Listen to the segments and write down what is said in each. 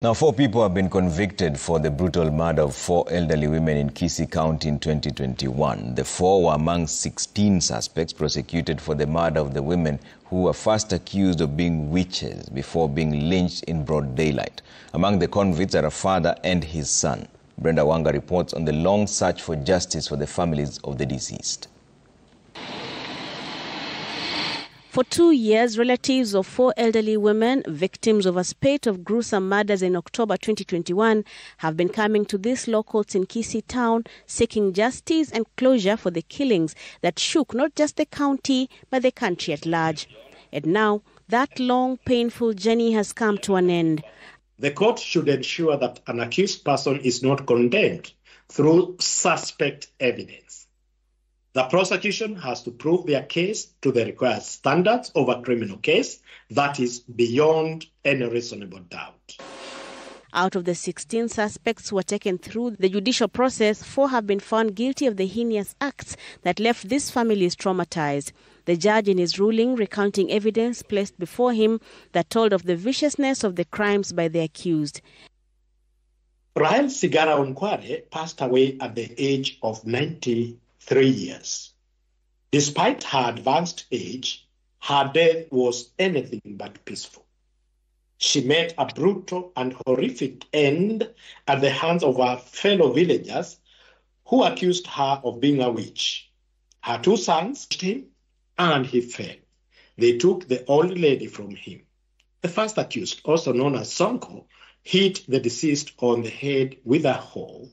Now, 4 people have been convicted for the brutal murder of 4 elderly women in Kisii County in 2021. The 4 were among 16 suspects prosecuted for the murder of the women who were first accused of being witches before being lynched in broad daylight. Among the convicts are a father and his son. Brenda Wanga reports on the long search for justice for the families of the deceased. For 2 years, relatives of 4 elderly women, victims of a spate of gruesome murders in October 2021, have been coming to these law courts in Kisii town, seeking justice and closure for the killings that shook not just the county, but the country at large. And now, that long, painful journey has come to an end. The court should ensure that an accused person is not condemned through suspect evidence. The prosecution has to prove their case to the required standards of a criminal case that is beyond any reasonable doubt. Out of the 16 suspects who were taken through the judicial process, 4 have been found guilty of the heinous acts that left these families traumatized. The judge, in his ruling, recounting evidence placed before him that told of the viciousness of the crimes by the accused. Rahel Sigara Onkware passed away at the age of 93 years. Despite her advanced age, her death was anything but peaceful. She met a brutal and horrific end at the hands of her fellow villagers who accused her of being a witch. Her 2 sons hit him and he fell. They took the old lady from him. The first accused, also known as Sonko, hit the deceased on the head with a hoe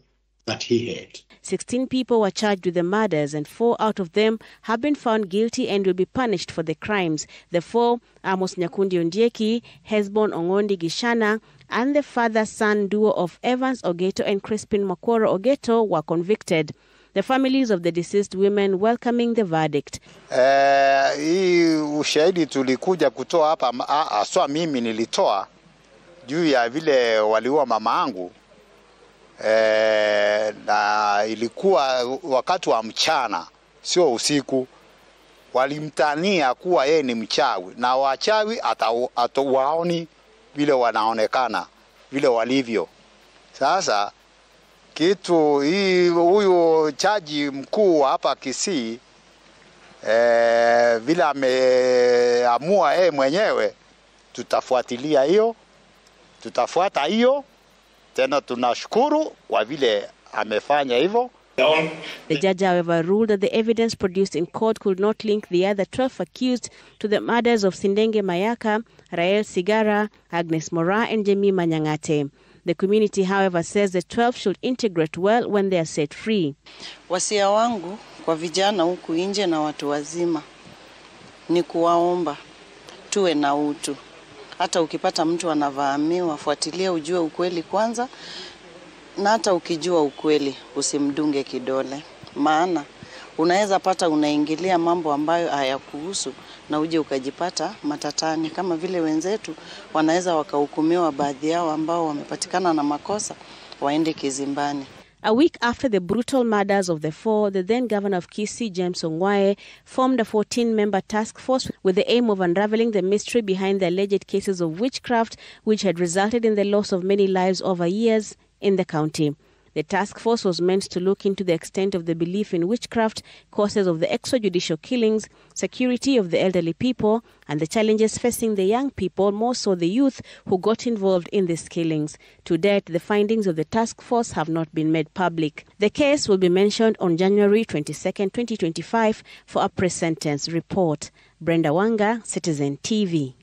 that he had. 16 people were charged with the murders, and 4 out of them have been found guilty and will be punished for the crimes. The 4, Amos Nyakundi Ondieki, Hesbon Ongondi Gishana, and the father-son duo of Evans Ogeto and Crispin Makworo Ogeto were convicted. The families of the deceased women welcoming the verdict. Hii ushahidi tulikuja kutoa hapa, aswa mimi nilitoa juu ya vile waliua mama yangu. Na ilikuwa wakati wa mchana, sio usiku. Walimtania kuwa yeye ni mchawi, na wachawi atawaoni vile wanaonekana, vile walivyo. Sasa kitu hii, huyu chaji mkuu hapa Kisii vile ameamua yeye mwenyewe, tutafuatilia hiyo, tutafuata hiyo. Tena tunashukuru kwa vile amefanya hivyo. The judge, however, ruled that the evidence produced in court could not link the other 12 accused to the murders of Sindenge Mayaka, Rahel Sigara, Agnes Mora, and Jemima Nyangate. The community, however, says the 12 should integrate well when they are set free. Wasia wangu kwa vijana huku nje na watu wazima ni kuwaomba tuwe na utu. Hata ukipata mtu anavamiwa, fuatilia ujue ukweli kwanza, na hata ukijua ukweli usimdunge kidole. Maana unaweza pata unaingilia mambo ambayo hayakuhusu na uje ukajipata matatani, kama vile wenzetu wanaweza wakahukumiwa, baadhi yao ambao wamepatikana na makosa waende kizimbani. A week after the brutal murders of the 4, the then governor of Kisii, James Ongwae, formed a 14-member task force with the aim of unraveling the mystery behind the alleged cases of witchcraft, which had resulted in the loss of many lives over years in the county. The task force was meant to look into the extent of the belief in witchcraft, causes of the extrajudicial killings, security of the elderly people, and the challenges facing the young people, more so the youth, who got involved in these killings. To date, the findings of the task force have not been made public. The case will be mentioned on January 22, 2025 for a pre-sentence report. Brenda Wanga, Citizen TV.